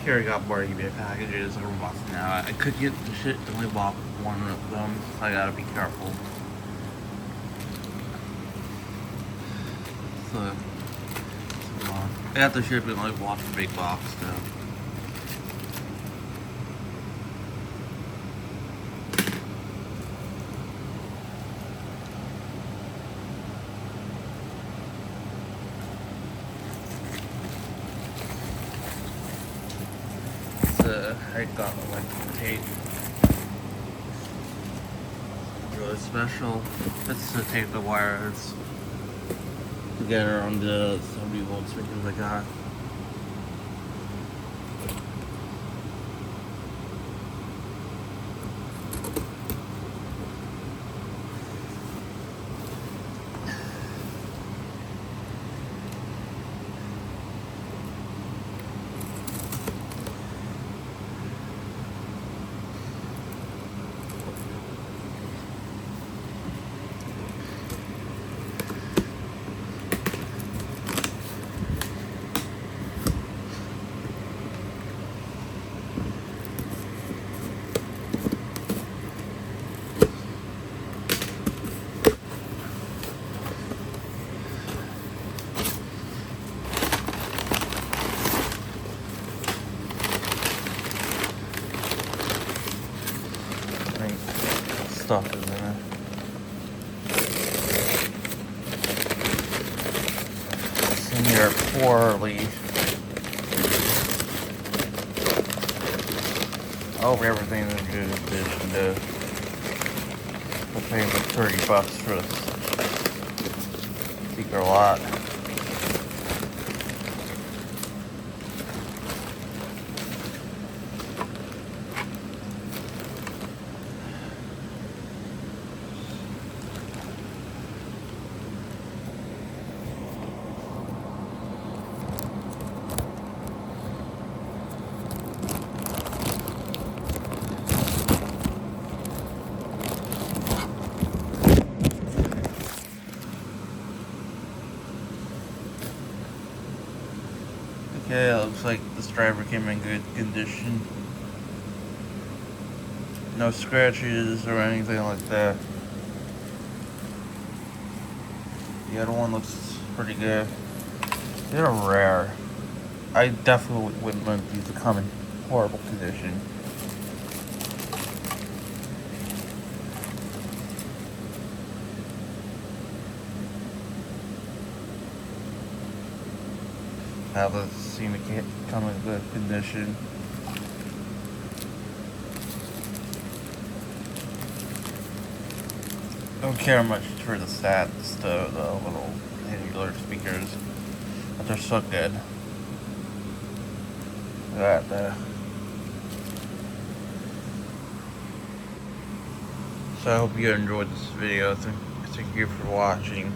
Here I got more eBay packages over months now. I could get the shit to only walk one of them, so I gotta be careful. So, I got the ship and only walk the big box though. I got like tape. Really special. It's to tape the wires together on the 70-volt switches I got. Stuff is in it. It's in here poorly. I hope everything is in good condition though. I'm paying like $30 for this secret lot. Okay, it looks like this driver came in good condition. No scratches or anything like that. The other one looks pretty good. They're rare. I definitely wouldn't want these to come in horrible condition. Now this seem to come in good condition. Don't care much for the stats, the little angular speakers, but they're so good. Look at that. So I hope you enjoyed this video. Thank you for watching.